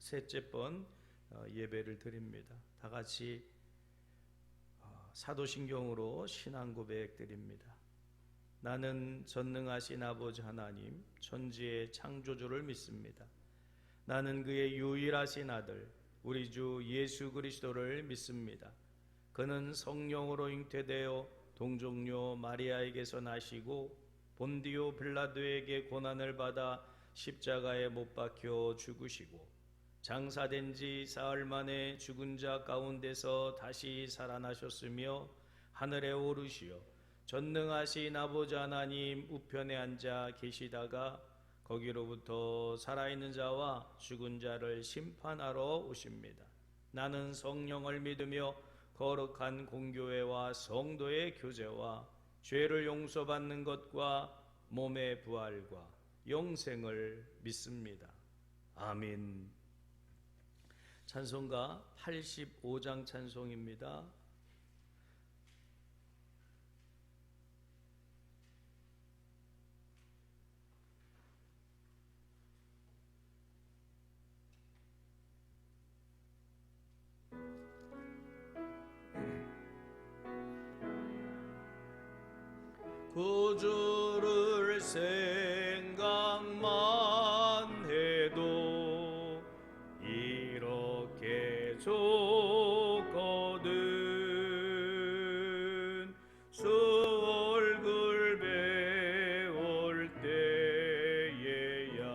셋째 번 예배를 드립니다. 다 같이 사도신경으로 신앙 고백 드립니다. 나는 전능하신 아버지 하나님 천지의 창조주를 믿습니다. 나는 그의 유일하신 아들 우리 주 예수 그리스도를 믿습니다. 그는 성령으로 잉태되어 동정녀 마리아에게서 나시고 본디오 빌라도에게 고난을 받아 십자가에 못 박혀 죽으시고 장사된 지 사흘 만에 죽은 자 가운데서 다시 살아나셨으며 하늘에 오르시어 전능하신 아버지 하나님 우편에 앉아 계시다가 거기로부터 살아있는 자와 죽은 자를 심판하러 오십니다. 나는 성령을 믿으며 거룩한 공교회와 성도의 교제와 죄를 용서받는 것과 몸의 부활과 영생을 믿습니다. 아멘. 찬송가 85장 찬송입니다. 구주를 생각만 해도 이렇게 좋거든. 주 얼굴 배울 때에야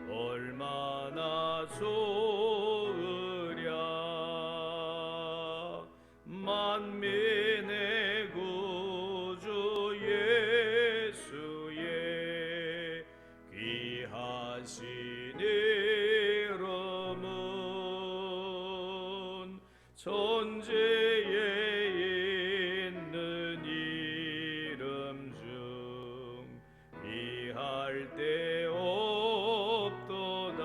얼마나 좋으랴. 만민의 구주 예수의 귀하신 이름은 천지에 있는 이름 중 비할 데 없도다.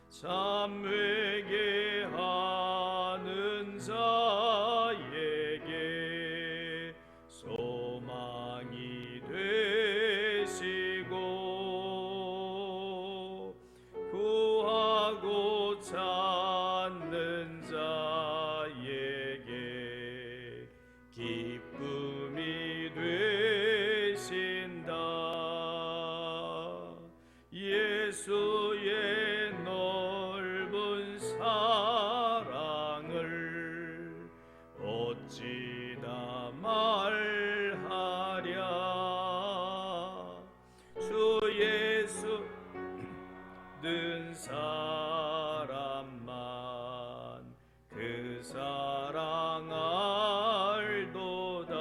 참 회개하는 자에게 소망이 되시고 구하고 찾는 자에게 기쁨이 되신다. 예수의 넓은 사랑을 어찌 다 말하랴. 주 예수 는 사람만 그 사랑 알도다.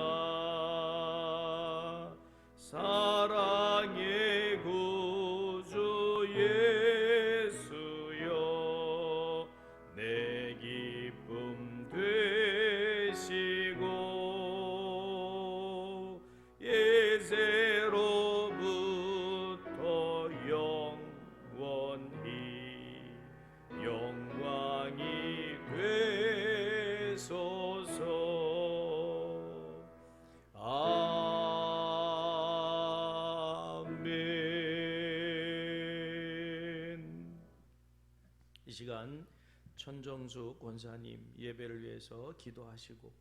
사랑의 구주 예수여 내 기쁨 되시고 예세로부터 영원히 영광이 되소서. 아멘. 이 시간 천정수 권사님 예배를 위해서 기도하시고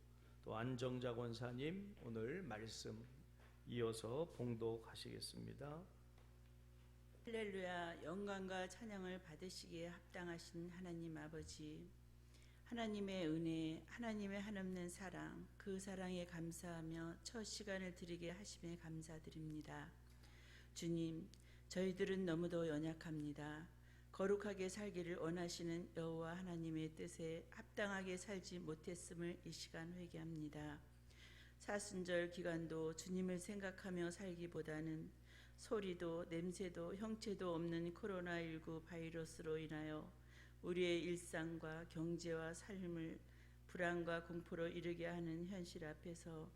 또 안정자 권사님 오늘 말씀 이어서 봉독하시겠습니다. 할렐루야. 영광과 찬양을 받으시기에 합당하신 하나님 아버지, 하나님의 은혜, 하나님의 한없는 사랑, 그 사랑에 감사하며 첫 시간을 드리게 하심에 감사드립니다. 주님, 저희들은 너무도 연약합니다. 거룩하게 살기를 원하시는 여호와 하나님의 뜻에 합당하게 살지 못했음을 이 시간 회개합니다. 사순절 기간도 주님을 생각하며 살기보다는 소리도 냄새도 형체도 없는 코로나19 바이러스로 인하여 우리의 일상과 경제와 삶을 불안과 공포로 이르게 하는 현실 앞에서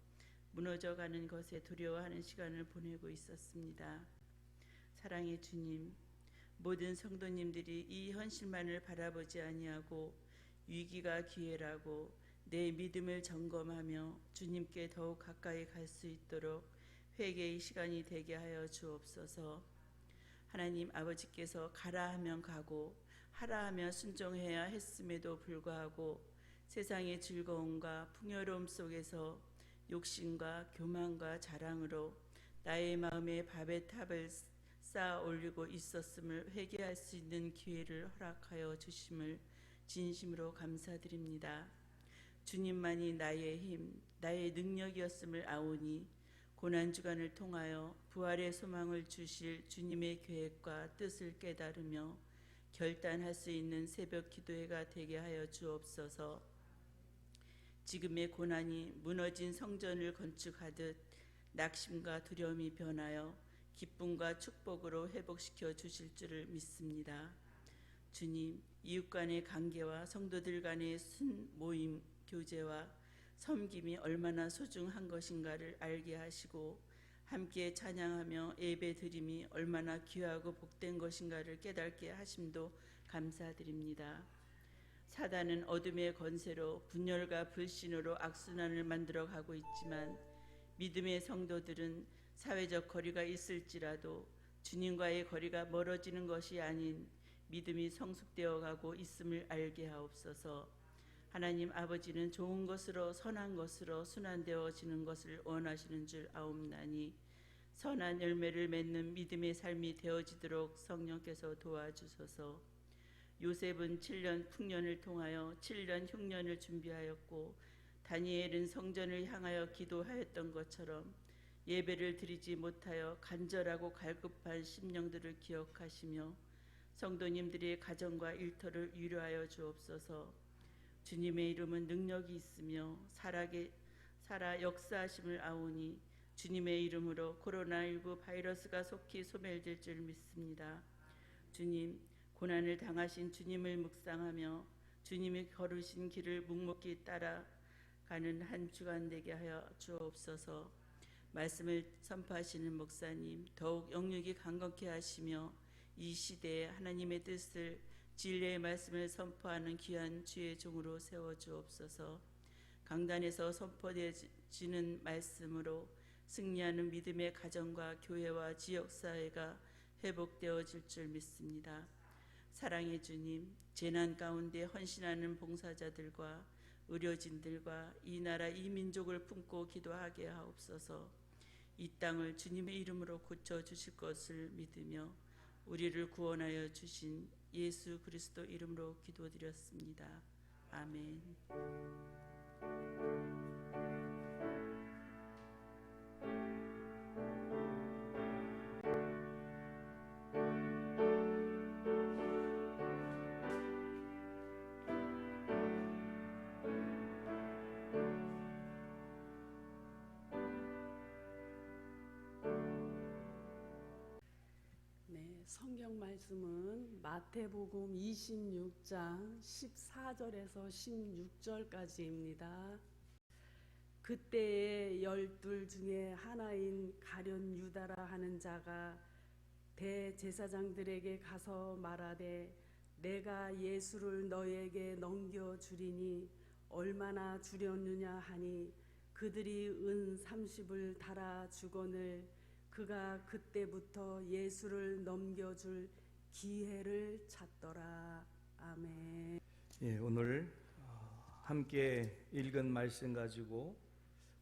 무너져가는 것에 두려워하는 시간을 보내고 있었습니다. 사랑의 주님, 모든 성도님들이 이 현실만을 바라보지 아니하고 위기가 기회라고 내 믿음을 점검하며 주님께 더욱 가까이 갈 수 있도록 회개의 시간이 되게 하여 주옵소서. 하나님 아버지께서 가라 하면 가고 하라 하면 순종해야 했음에도 불구하고 세상의 즐거움과 풍요로움 속에서 욕심과 교만과 자랑으로 나의 마음에 밥의 탑을 쌓아 올리고 있었음을 회개할 수 있는 기회를 허락하여 주심을 진심으로 감사드립니다. 주님만이 나의 힘, 나의 능력이었음을 아오니 고난주간을 통하여 부활의 소망을 주실 주님의 계획과 뜻을 깨달으며 결단할 수 있는 새벽 기도회가 되게 하여 주옵소서. 지금의 고난이 무너진 성전을 건축하듯 낙심과 두려움이 변하여 기쁨과 축복으로 회복시켜 주실 줄을 믿습니다. 주님, 이웃 간의 관계와 성도들 간의 순모임 교제와 섬김이 얼마나 소중한 것인가를 알게 하시고 함께 찬양하며 예배드림이 얼마나 귀하고 복된 것인가를 깨닫게 하심도 감사드립니다. 사단은 어둠의 권세로 분열과 불신으로 악순환을 만들어 가고 있지만 믿음의 성도들은 사회적 거리가 있을지라도 주님과의 거리가 멀어지는 것이 아닌 믿음이 성숙되어 가고 있음을 알게 하옵소서. 하나님 아버지는 좋은 것으로 선한 것으로 순환되어지는 것을 원하시는 줄 아옵나니 선한 열매를 맺는 믿음의 삶이 되어지도록 성령께서 도와주소서. 요셉은 7년 풍년을 통하여 7년 흉년을 준비하였고 다니엘은 성전을 향하여 기도하였던 것처럼 예배를 드리지 못하여 간절하고 갈급한 심령들을 기억하시며 성도님들의 가정과 일터를 위로하여 주옵소서. 주님의 이름은 능력이 있으며 살아 역사하심을 아오니 주님의 이름으로 코로나19 바이러스가 속히 소멸될 줄 믿습니다. 주님, 고난을 당하신 주님을 묵상하며 주님이 걸으신 길을 묵묵히 따라가는 한 주간 되게 하여 주옵소서. 말씀을 선포하시는 목사님 더욱 영육이 강건케 하시며 이 시대에 하나님의 뜻을 진리의 말씀을 선포하는 귀한 주의 종으로 세워주옵소서. 강단에서 선포되지는 말씀으로 승리하는 믿음의 가정과 교회와 지역사회가 회복되어질 줄 믿습니다. 사랑의 주님, 재난 가운데 헌신하는 봉사자들과 의료진들과 이 나라 이 민족을 품고 기도하게 하옵소서. 이 땅을 주님의 이름으로 고쳐주실 것을 믿으며 우리를 구원하여 주신 예수 그리스도 이름으로 기도드렸습니다. 아멘. 성경 말씀은 마태복음 26장 14절에서 16절까지입니다. 그때에 12 중에 하나인 가룟 유다라 하는 자가 대제사장들에게 가서 말하되 내가 예수를 너에게 넘겨주리니 얼마나 주렸느냐 하니 그들이 은 30을 달아 주거늘 그가 그때부터 예수를 넘겨줄 기회를 찾더라. 아멘. 예, 오늘 함께 읽은 말씀 가지고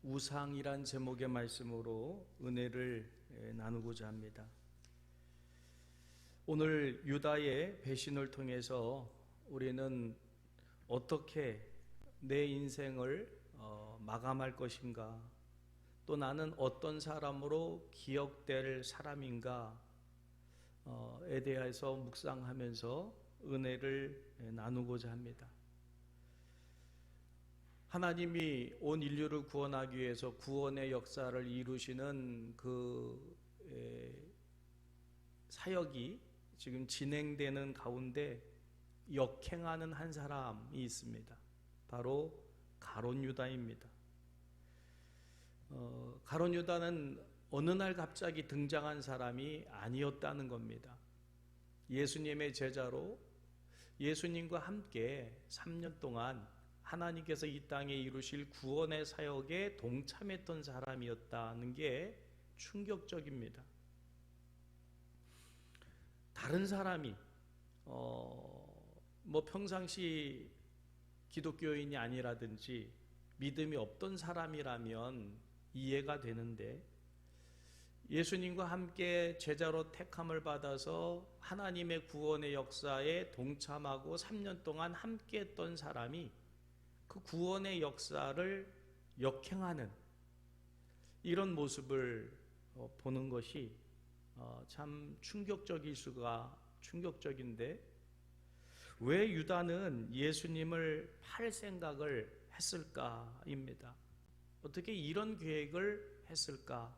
우상이란 제목의 말씀으로 은혜를 나누고자 합니다. 오늘 유다의 배신을 통해서 우리는 어떻게 내 인생을 마감할 것인가, 또 나는 어떤 사람으로 기억될 사람인가에 대해서 묵상하면서 은혜를 나누고자 합니다. 하나님이 온 인류를 구원하기 위해서 구원의 역사를 이루시는 그 사역이 지금 진행되는 가운데 역행하는 한 사람이 있습니다. 바로 가룟 유다입니다. 가룟 유다는 어느 날 갑자기 등장한 사람이 아니었다는 겁니다. 예수님의 제자로 예수님과 함께 3년 동안 하나님께서 이 땅에 이루실 구원의 사역에 동참했던 사람이었다는 게 충격적입니다. 다른 사람이 뭐 평상시 기독교인이 아니라든지 믿음이 없던 사람이라면 이해가 되는데, 예수님과 함께 제자로 택함을 받아서 하나님의 구원의 역사에 동참하고 3년 동안 함께 했던 사람이 그 구원의 역사를 역행하는 이런 모습을 보는 것이 참 충격적인데, 왜 유다는 예수님을 팔 생각을 했을까입니다. 어떻게 이런 계획을 했을까?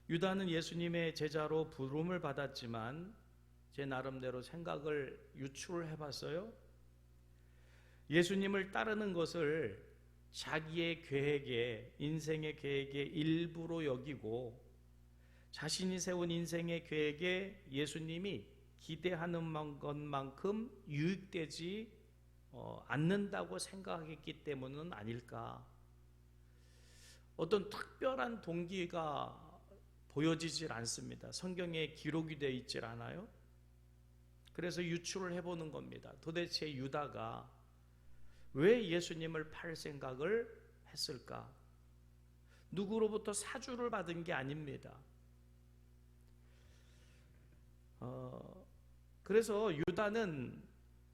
유다는 예수님의 제자로 부름을 받았지만 제 나름대로 생각을 유출해 봤어요. 예수님을 따르는 것을 자기의 계획에, 인생의 계획의 일부로 여기고 자신이 세운 인생의 계획에 예수님이 기대하는 것만큼 유익되지 않는다고 생각했기 때문은 아닐까. 어떤 특별한 동기가 보여지질 않습니다. 성경에 기록이 되어 있질 않아요. 그래서 유출을 해보는 겁니다. 도대체 유다가 왜 예수님을 팔 생각을 했을까? 누구로부터 사주를 받은 게 아닙니다. 그래서 유다는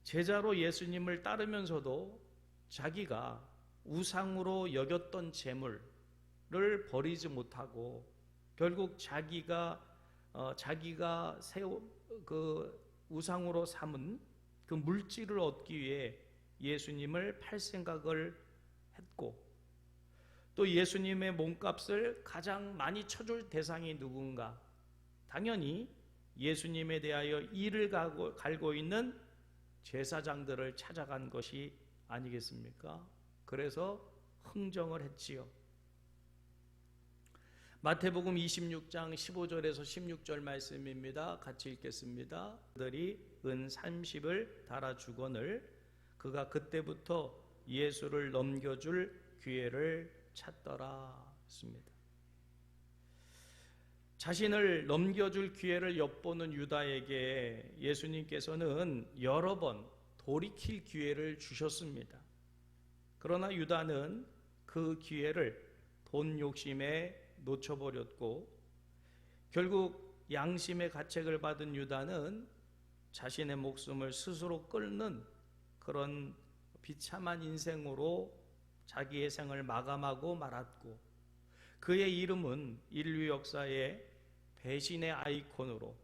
제자로 예수님을 따르면서도 자기가 우상으로 여겼던 재물을 버리지 못하고 결국 자기가 그 우상으로 삼은 그 물질을 얻기 위해 예수님을 팔 생각을 했고, 또 예수님의 몸값을 가장 많이 쳐줄 대상이 누군가? 당연히 예수님에 대하여 이를 갈고 있는 제사장들을 찾아간 것이 아니겠습니까? 그래서 흥정을 했지요. 마태복음 26장 15절에서 16절 말씀입니다. 같이 읽겠습니다. 그들이 은 30을 달아주거늘 그가 그때부터 예수를 넘겨줄 기회를 찾더라 했습니다. 자신을 넘겨줄 기회를 엿보는 유다에게 예수님께서는 여러 번 돌이킬 기회를 주셨습니다. 그러나 유다는 그 기회를 돈 욕심에 놓쳐버렸고, 결국 양심의 가책을 받은 유다는 자신의 목숨을 스스로 끊는 그런 비참한 인생으로 자기의 생을 마감하고 말았고, 그의 이름은 인류 역사의 배신의 아이콘으로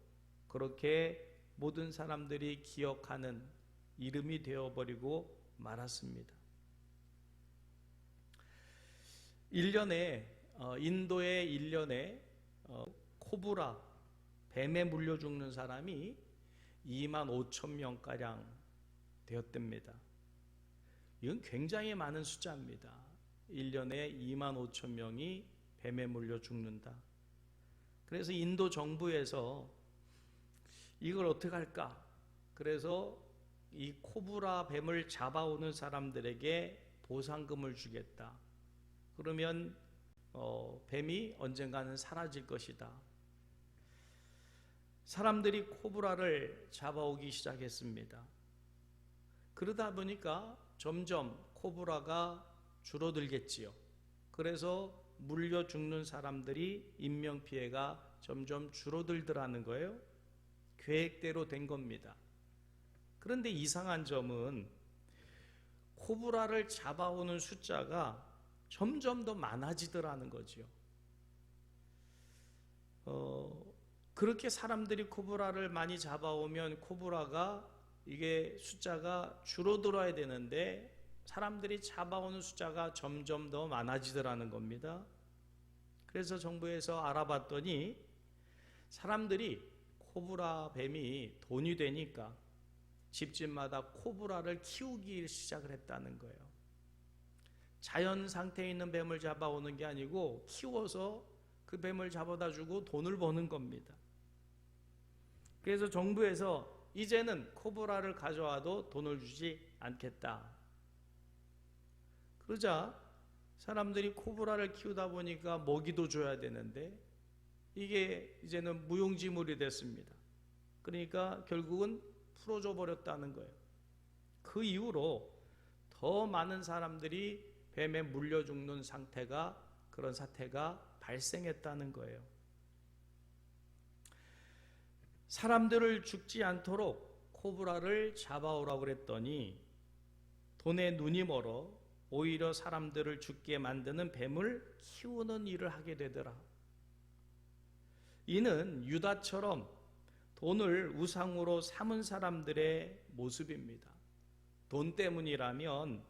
그렇게 모든 사람들이 기억하는 이름이 되어버리고 말았습니다. 1년에 인도의 1년에 코브라, 뱀에 물려 죽는 사람이 2만 5천 명가량 되었답니다. 이건 굉장히 많은 숫자입니다. 1년에 2만 5천 명이 뱀에 물려 죽는다. 그래서 인도 정부에서 이걸 어떻게 할까? 그래서 이 코브라 뱀을 잡아오는 사람들에게 보상금을 주겠다. 그러면 뱀이 언젠가는 사라질 것이다. 사람들이 코브라를 잡아오기 시작했습니다. 그러다 보니까 점점 코브라가 줄어들겠지요. 그래서 물려 죽는 사람들이 인명피해가 점점 줄어들더라는 거예요. 계획대로 된 겁니다. 그런데 이상한 점은 코브라를 잡아오는 숫자가 점점 더 많아지더라는 거죠. 그렇게 사람들이 코브라를 많이 잡아오면 코브라가 이게 숫자가 줄어들어야 되는데 사람들이 잡아오는 숫자가 점점 더 많아지더라는 겁니다. 그래서 정부에서 알아봤더니 사람들이 코브라 뱀이 돈이 되니까 집집마다 코브라를 키우기 시작을 했다는 거예요. 자연 상태에 있는 뱀을 잡아오는 게 아니고 키워서 그 뱀을 잡아다 주고 돈을 버는 겁니다. 그래서 정부에서 이제는 코브라를 가져와도 돈을 주지 않겠다. 그러자 사람들이 코브라를 키우다 보니까 먹이도 줘야 되는데 이게 이제는 무용지물이 됐습니다. 그러니까 결국은 풀어줘 버렸다는 거예요. 그 이후로 더 많은 사람들이 뱀에 물려 죽는 그런 사태가 발생했다는 거예요. 사람들을 죽지 않도록 코브라를 잡아오라고 그랬더니 돈에 눈이 멀어 오히려 사람들을 죽게 만드는 뱀을 키우는 일을 하게 되더라. 이는 유다처럼 돈을 우상으로 삼은 사람들의 모습입니다. 돈 때문이라면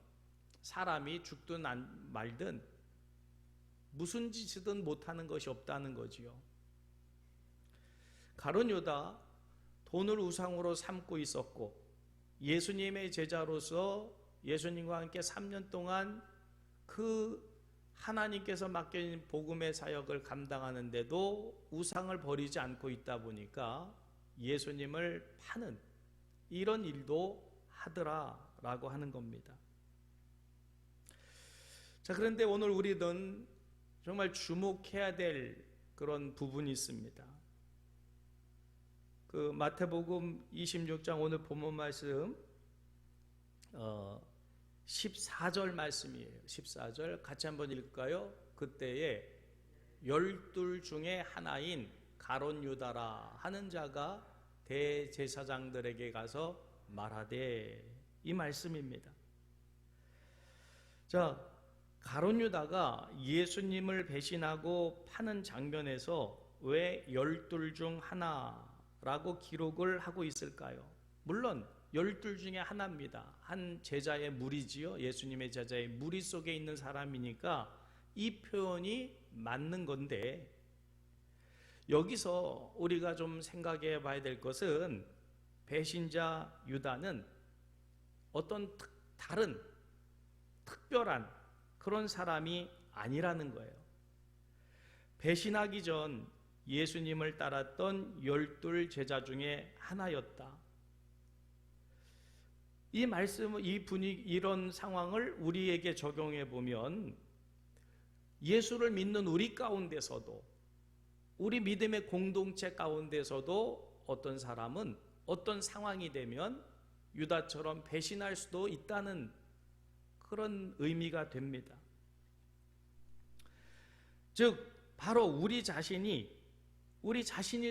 사람이 죽든 말든 무슨 짓이든 못하는 것이 없다는 거지요. 가룟 유다, 돈을 우상으로 삼고 있었고 예수님의 제자로서 예수님과 함께 3년 동안 그 하나님께서 맡겨진 복음의 사역을 감당하는데도 우상을 버리지 않고 있다 보니까 예수님을 파는 이런 일도 하더라라고 하는 겁니다. 자, 그런데 오늘 우리는 정말 주목해야 될 그런 부분이 있습니다. 그 마태복음 26장 오늘 본문 말씀 14절 말씀이에요. 14절 같이 한번 읽을까요? 그때에 12 중에 하나인 가룟 유다라 하는 자가 대제사장들에게 가서 말하되, 이 말씀입니다. 자, 가룟 유다가 예수님을 배신하고 파는 장면에서 왜 12 중 하나라고 기록을 하고 있을까요? 물론 12 중에 하나입니다. 한 제자의 무리지요. 예수님의 제자의 무리 속에 있는 사람이니까 이 표현이 맞는 건데, 여기서 우리가 좀 생각해 봐야 될 것은 배신자 유다는 어떤 다른 특별한 그런 사람이 아니라는 거예요. 배신하기 전 예수님을 따랐던 12 제자 중에 하나였다. 이 말씀, 이 분위기, 이런 상황을 우리에게 적용해 보면 예수를 믿는 우리 가운데서도, 우리 믿음의 공동체 가운데서도 어떤 사람은 어떤 상황이 되면 유다처럼 배신할 수도 있다는 그런 의미가 됩니다. 즉 바로 우리 자신일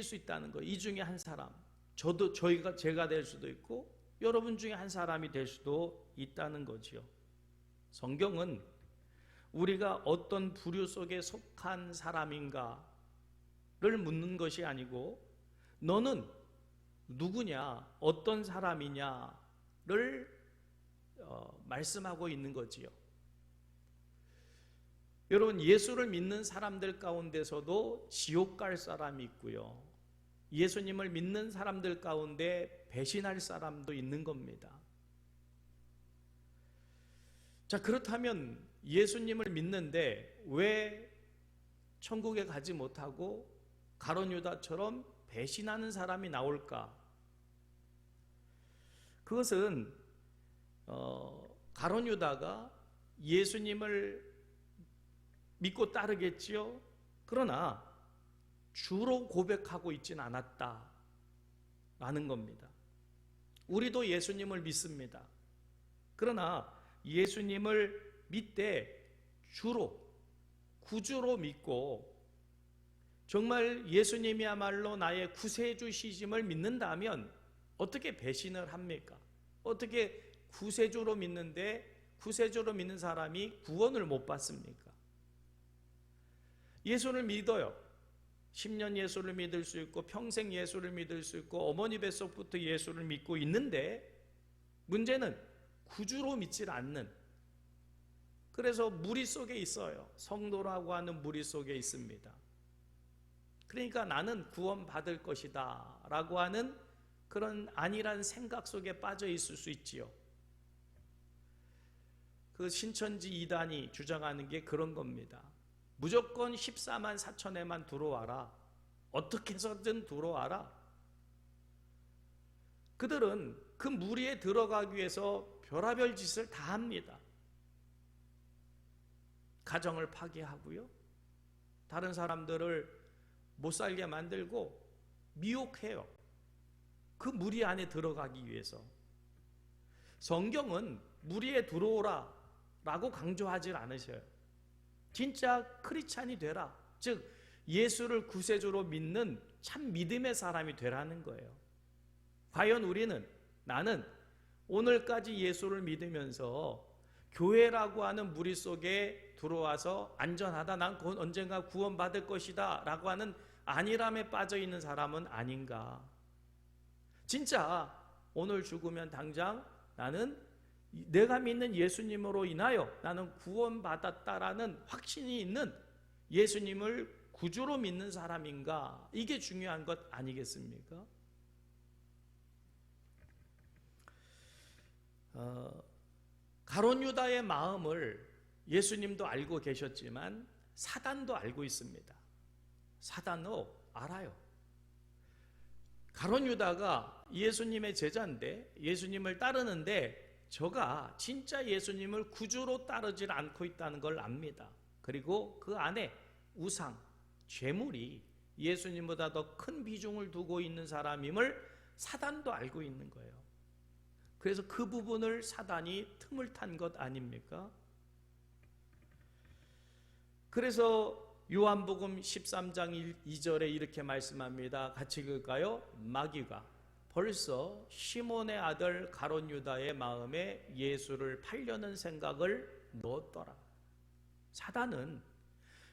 수 있다는 거예요. 이 중에 한 사람, 제가 될 수도 있고 여러분 중에 한 사람이 될 수도 있다는 거지요. 성경은 우리가 어떤 부류 속에 속한 사람인가를 묻는 것이 아니고 너는 누구냐, 어떤 사람이냐를 말씀하고 있는 거지요. 여러분, 예수를 믿는 사람들 가운데서도 지옥 갈 사람이 있고요, 예수님을 믿는 사람들 가운데 배신할 사람도 있는 겁니다. 자, 그렇다면 예수님을 믿는데 왜 천국에 가지 못하고 가룟 유다처럼 배신하는 사람이 나올까? 그것은 가룟 유다가 예수님을 믿고 따르겠지요. 그러나 주로 고백하고 있진 않았다라는 겁니다. 우리도 예수님을 믿습니다. 그러나 예수님을 믿되 주로, 구주로 믿고 정말 예수님이야말로 나의 구세주시심을 믿는다면 어떻게 배신을 합니까? 어떻게 구세주로 믿는데 구세주로 믿는 사람이 구원을 못 받습니까? 예수를 믿어요. 10년 예수를 믿을 수 있고 평생 예수를 믿을 수 있고 어머니 뱃속부터 예수를 믿고 있는데 문제는 구주로 믿질 않는, 그래서 무리 속에 있어요. 성도라고 하는 무리 속에 있습니다. 그러니까 나는 구원받을 것이다 라고 하는 그런 안일한 생각 속에 빠져 있을 수 있지요. 그 신천지 이단이 주장하는 게 그런 겁니다. 무조건 14만 4천에만 들어와라, 어떻게 해서든 들어와라. 그들은 그 무리에 들어가기 위해서 별의별 짓을 다 합니다. 가정을 파괴하고요, 다른 사람들을 못 살게 만들고 미혹해요. 그 무리 안에 들어가기 위해서. 성경은 무리에 들어오라 라고 강조하지 않으셔요. 진짜 크리스찬이 되라, 즉 예수를 구세주로 믿는 참 믿음의 사람이 되라는 거예요. 과연 나는 오늘까지 예수를 믿으면서 교회라고 하는 무리 속에 들어와서 안전하다, 난 언젠가 구원받을 것이다 라고 하는 안일함에 빠져 있는 사람은 아닌가. 진짜 오늘 죽으면 당장 나는 내가 믿는 예수님으로 인하여 나는 구원받았다라는 확신이 있는 예수님을 구주로 믿는 사람인가? 이게 중요한 것 아니겠습니까? 가룟 유다의 마음을 예수님도 알고 계셨지만 사단도 알고 있습니다. 사단도 알아요. 가룟 유다가 예수님의 제자인데, 예수님을 따르는데 저가 진짜 예수님을 구주로 따르질 않고 있다는 걸 압니다. 그리고 그 안에 우상, 죄물이 예수님보다 더 큰 비중을 두고 있는 사람임을 사단도 알고 있는 거예요. 그래서 그 부분을 사단이 틈을 탄 것 아닙니까? 그래서 요한복음 13장 2절에 이렇게 말씀합니다. 같이 읽을까요? 마귀가 벌써 시몬의 아들 가룟 유다의 마음에 예수를 팔려는 생각을 넣었더라. 사단은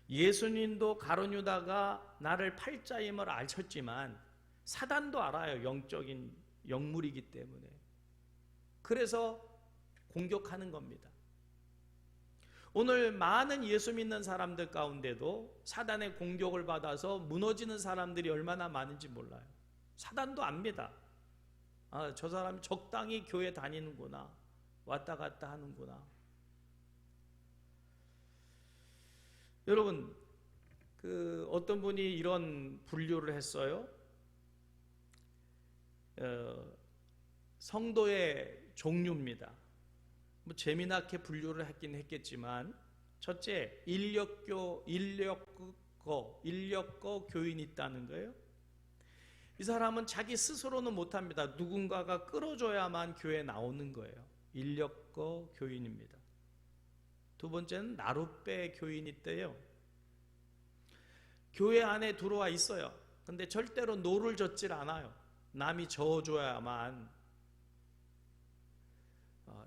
예수님도 가룟 유다가 나를 팔 자임을 아셨지만 사단도 알아요. 영적인 영물이기 때문에. 그래서 공격하는 겁니다. 오늘 많은 예수 믿는 사람들 가운데도 사단의 공격을 받아서 무너지는 사람들이 얼마나 많은지 몰라요. 사단도 압니다. 아, 저 사람이 적당히 교회 다니는구나, 왔다 갔다 하는구나. 여러분, 어떤 분이 이런 분류를 했어요. 성도의 종류입니다. 뭐 재미나게 분류를 했긴 했겠지만, 첫째, 인력거 교인이 있다는 거예요. 이 사람은 자기 스스로는 못합니다. 누군가가 끌어줘야만 교회에 나오는 거예요. 인력거 교인입니다. 두 번째는 나룻배 교인이 있대요. 교회 안에 들어와 있어요. 근데 절대로 노를 젓질 않아요. 남이 저어줘야만,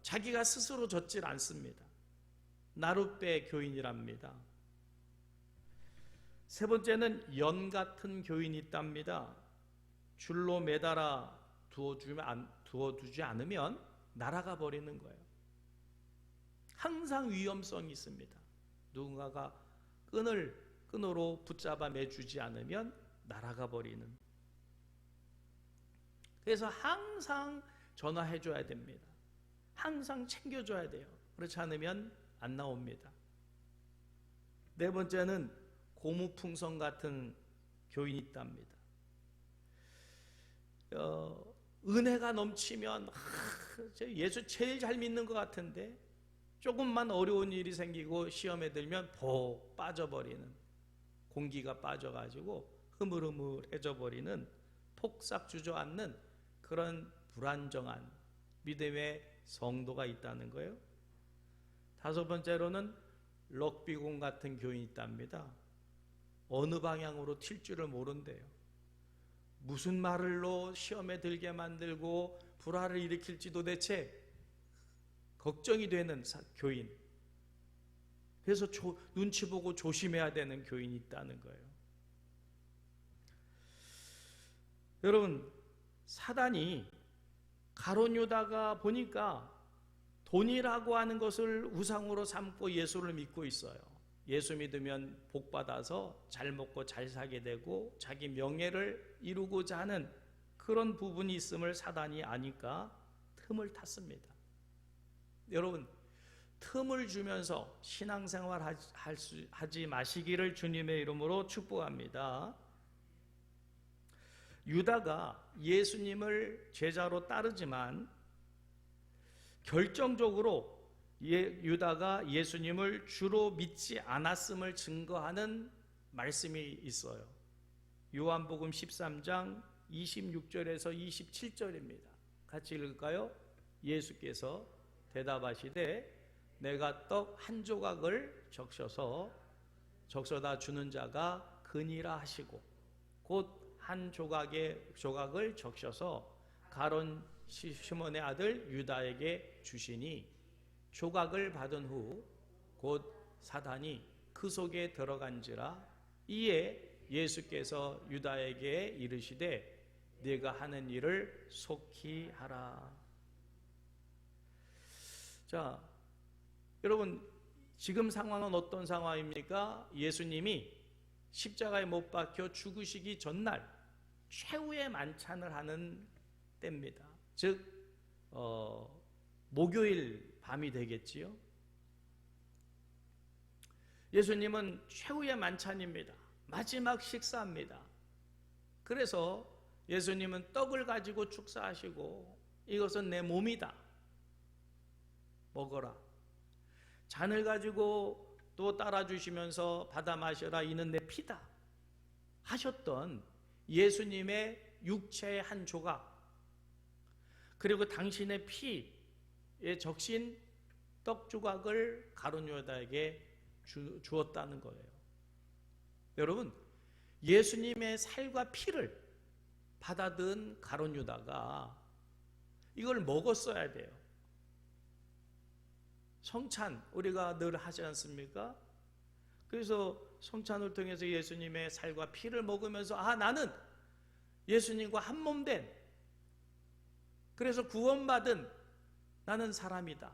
자기가 스스로 젓질 않습니다. 나룻배 교인이랍니다. 세 번째는 연 같은 교인이 있답니다. 줄로 매달아 두어두지 않으면 날아가 버리는 거예요. 항상 위험성이 있습니다. 누군가가 끈으로 붙잡아 매주지 않으면 날아가 버리는. 그래서 항상 전화해 줘야 됩니다. 항상 챙겨줘야 돼요. 그렇지 않으면 안 나옵니다. 네 번째는 고무풍선 같은 교인이 있답니다. 은혜가 넘치면 예수 제일 잘 믿는 것 같은데 조금만 어려운 일이 생기고 시험에 들면 복 빠져버리는, 공기가 빠져가지고 흐물흐물해져 버리는, 폭삭 주저앉는 그런 불안정한 믿음의 성도가 있다는 거예요. 다섯 번째로는 럭비공 같은 교인이 있답니다. 어느 방향으로 튈 줄을 모른대요. 무슨 말로 시험에 들게 만들고 불화를 일으킬지 도대체 걱정이 되는 교인. 그래서 눈치 보고 조심해야 되는 교인이 있다는 거예요. 여러분, 사단이 가룟 유다가 보니까 돈이라고 하는 것을 우상으로 삼고 예수를 믿고 있어요. 예수 믿으면 복 받아서 잘 먹고 잘 사게 되고 자기 명예를 이루고자 하는 그런 부분이 있음을 사단이 아니까 틈을 탔습니다. 여러분, 틈을 주면서 신앙생활 하지 마시기를 주님의 이름으로 축복합니다. 유다가 예수님을 제자로 따르지만 결정적으로 유다가 예수님을 주로 믿지 않았음을 증거하는 말씀이 있어요. 요한복음 13장 26절에서 27절입니다. 같이 읽을까요? 예수께서 대답하시되 내가 떡 한 조각을 적셔다 주는 자가 그니라 하시고 곧 한 조각을 적셔서 가론 시몬의 아들 유다에게 주시니 조각을 받은 후 곧 사단이 그 속에 들어간지라. 이에 예수께서 유다에게 이르시되 네가 하는 일을 속히 하라. 자, 여러분 지금 상황은 어떤 상황입니까? 예수님이 십자가에 못 박혀 죽으시기 전날 최후의 만찬을 하는 때입니다. 즉 목요일 밤이 되겠지요. 예수님은 최후의 만찬입니다. 마지막 식사입니다. 그래서 예수님은 떡을 가지고 축사하시고 이것은 내 몸이다, 먹어라. 잔을 가지고 또 따라주시면서 받아 마셔라, 이는 내 피다 하셨던 예수님의 육체의 한 조각, 그리고 당신의 피에 적신 떡 조각을 가룟 유다에게 주었다는 거예요. 여러분, 예수님의 살과 피를 받아든 가룟 유다가 이걸 먹었어야 돼요. 성찬 우리가 늘 하지 않습니까? 그래서 성찬을 통해서 예수님의 살과 피를 먹으면서 나는 예수님과 한 몸 된, 그래서 구원받은 나는 사람이다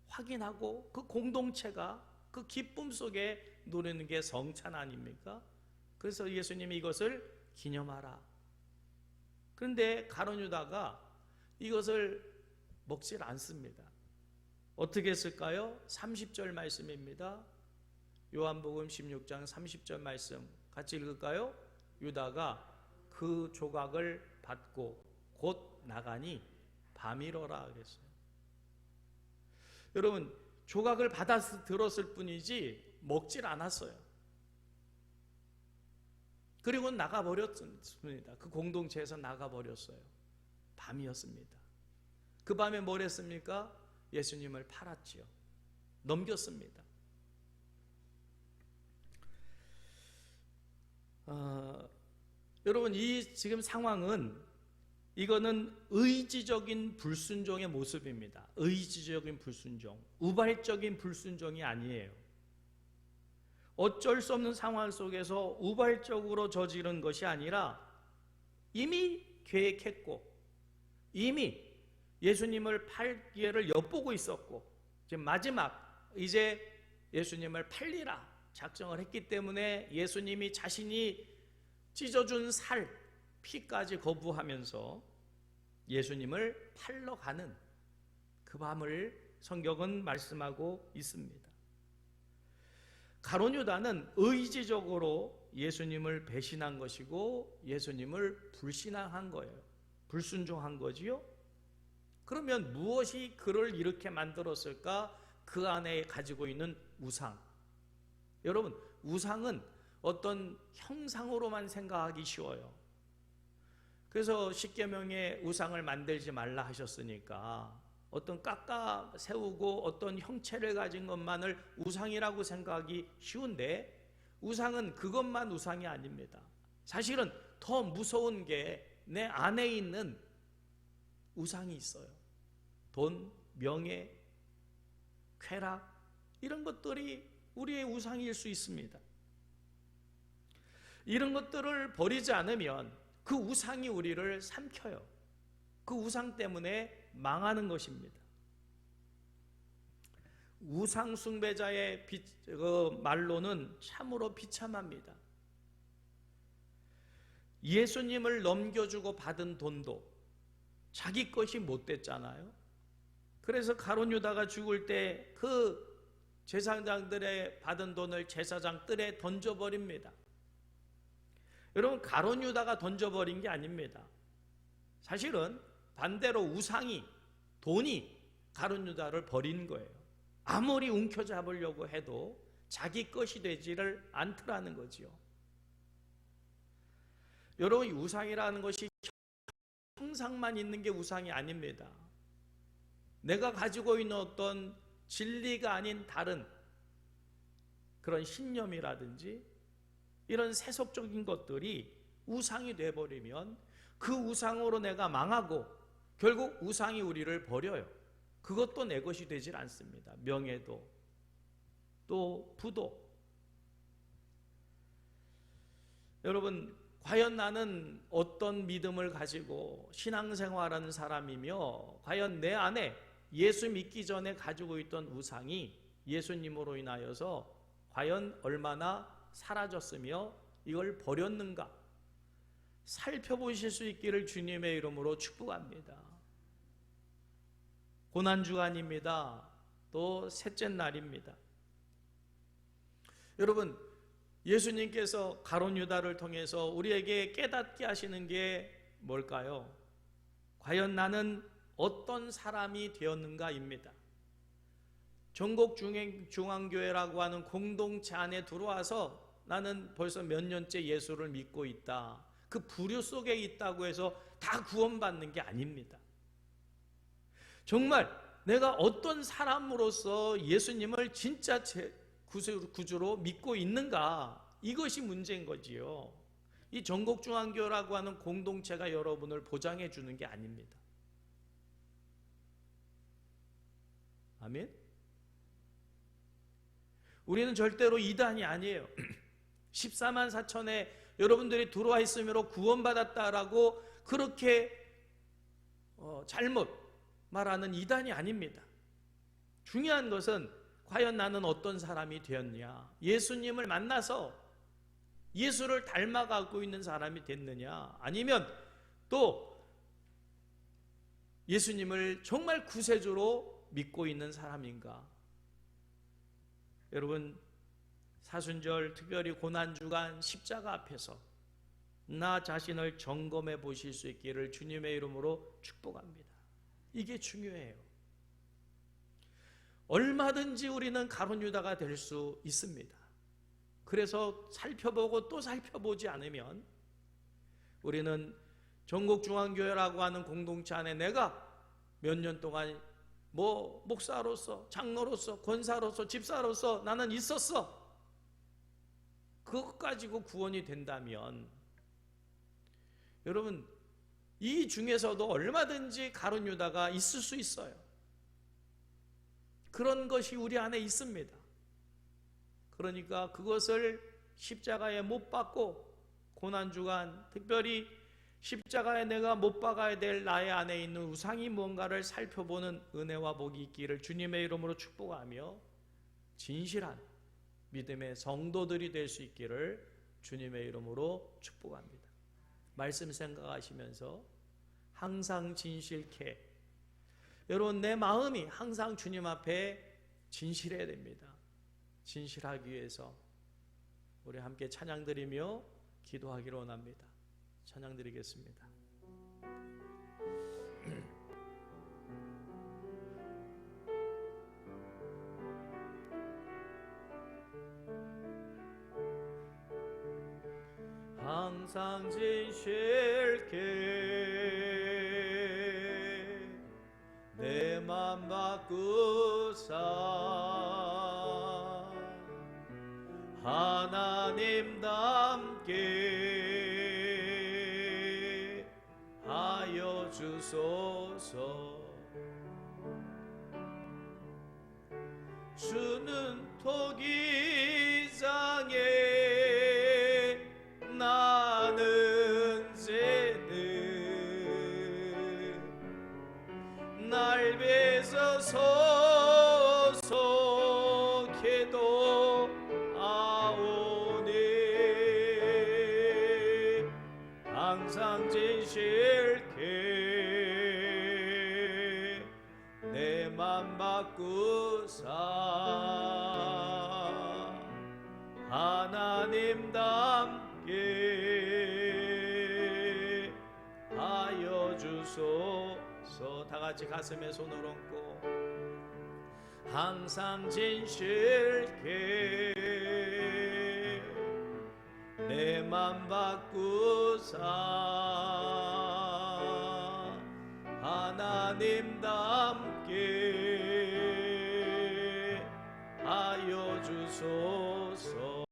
확인하고 그 공동체가 그 기쁨 속에 누리는 게 성찬 아닙니까? 그래서 예수님이 이것을 기념하라. 그런데 가룟 유다가 이것을 먹질 않습니다. 어떻게 했을까요? 30절 말씀입니다. 요한복음 16장 30절 말씀 같이 읽을까요? 유다가 그 조각을 받고 곧 나가니 밤이러라 그랬어요. 여러분, 조각을 받아서 들었을 뿐이지 먹질 않았어요. 그리고 나가버렸습니다. 그 공동체에서 나가버렸어요. 밤이었습니다. 그 밤에 뭘 했습니까? 예수님을 팔았지요. 넘겼습니다. 여러분, 이 지금 상황은 이거는 의지적인 불순종의 모습입니다. 의지적인 불순종, 우발적인 불순종이 아니에요. 어쩔 수 없는 상황 속에서 우발적으로 저지른 것이 아니라 이미 계획했고 이미 예수님을 팔 기회를 엿보고 있었고 지금 마지막 이제 예수님을 팔리라 작정을 했기 때문에 예수님이 자신이 찢어준 살, 피까지 거부하면서 예수님을 팔러 가는 그 밤을 성경은 말씀하고 있습니다. 가룟 유다는 의지적으로 예수님을 배신한 것이고 예수님을 불신앙한 거예요. 불순종한 거지요. 그러면 무엇이 그를 이렇게 만들었을까? 그 안에 가지고 있는 우상. 여러분, 우상은 어떤 형상으로만 생각하기 쉬워요. 그래서 십계명에 우상을 만들지 말라 하셨으니까 어떤 깎아 세우고 어떤 형체를 가진 것만을 우상이라고 생각하기 쉬운데 우상은 그것만 우상이 아닙니다. 사실은 더 무서운 게 내 안에 있는 우상이 있어요. 돈, 명예, 쾌락 이런 것들이 우리의 우상일 수 있습니다. 이런 것들을 버리지 않으면 그 우상이 우리를 삼켜요. 그 우상 때문에 망하는 것입니다. 우상 숭배자의 말로는 참으로 비참합니다. 예수님을 넘겨주고 받은 돈도 자기 것이 못 됐잖아요. 그래서 가룟 유다가 죽을 때 그 제사장들의 받은 돈을 제사장 뜰에 던져버립니다. 여러분, 가룟 유다가 던져버린 게 아닙니다. 사실은 반대로 우상이, 돈이 가룟 유다를 버린 거예요. 아무리 움켜잡으려고 해도 자기 것이 되지를 않더라는 거지요. 여러분, 이 우상이라는 것이 형상만 있는 게 우상이 아닙니다. 내가 가지고 있는 어떤 진리가 아닌 다른 그런 신념이라든지 이런 세속적인 것들이 우상이 돼버리면 그 우상으로 내가 망하고 결국 우상이 우리를 버려요. 그것도 내 것이 되질 않습니다. 명예도 또 부도. 여러분, 과연 나는 어떤 믿음을 가지고 신앙생활하는 사람이며 과연 내 안에 예수 믿기 전에 가지고 있던 우상이 예수님으로 인하여서 과연 얼마나 사라졌으며 이걸 버렸는가 살펴보실 수 있기를 주님의 이름으로 축복합니다. 고난주간입니다. 또 셋째 날입니다. 여러분, 예수님께서 가룟 유다를 통해서 우리에게 깨닫게 하시는 게 뭘까요? 과연 나는 어떤 사람이 되었는가입니다. 전국중앙교회라고 하는 공동체 안에 들어와서 나는 벌써 몇 년째 예수를 믿고 있다, 그 부류 속에 있다고 해서 다 구원받는 게 아닙니다. 정말 내가 어떤 사람으로서 예수님을 진짜 제 구주로 믿고 있는가, 이것이 문제인 거지요. 이 전국중앙교라고 하는 공동체가 여러분을 보장해 주는 게 아닙니다. 아멘. 우리는 절대로 이단이 아니에요. 14만 4천에 여러분들이 들어와 있음으로 구원받았다라고 그렇게 잘못 말하는 이단이 아닙니다. 중요한 것은 과연 나는 어떤 사람이 되었냐, 예수님을 만나서 예수를 닮아가고 있는 사람이 됐느냐, 아니면 또 예수님을 정말 구세주로 믿고 있는 사람인가. 여러분, 사순절 특별히 고난주간 십자가 앞에서 나 자신을 점검해 보실 수 있기를 주님의 이름으로 축복합니다. 이게 중요해요. 얼마든지 우리는 가룟 유다가 될 수 있습니다. 그래서 살펴보고 또 살펴보지 않으면 우리는 전국중앙교회라고 하는 공동체 안에 내가 몇 년 동안 목사로서, 장로로서, 권사로서, 집사로서 나는 있었어, 그것 가지고 구원이 된다면, 여러분, 이 중에서도 얼마든지 가룟 유다가 있을 수 있어요. 그런 것이 우리 안에 있습니다. 그러니까 그것을 십자가에 못 박고 고난주간 특별히 십자가에 내가 못 박아야 될 나의 안에 있는 우상이 뭔가를 살펴보는 은혜와 복이 있기를 주님의 이름으로 축복하며 진실한 믿음의 성도들이 될 수 있기를 주님의 이름으로 축복합니다. 말씀 생각하시면서 항상 진실케, 여러분, 내 마음이 항상 주님 앞에 진실해야 됩니다. 진실하기 위해서 우리 함께 찬양 드리며 기도하기로 원합니다. 찬양 드리겠습니다. 항상 진실케 내 맘 바꾸사 하나님답게 하여 주소서. 주는 토기장에 나는 죄는 날 뵈서 소속해도 아오네. 항상 진실케 내 맘 바꾸사 하나님답게 하여 주소서. 다 같이 가슴에 손을 얹고 항상 진실케 내 맘 바꾸사 하나님답게 하여 주소서.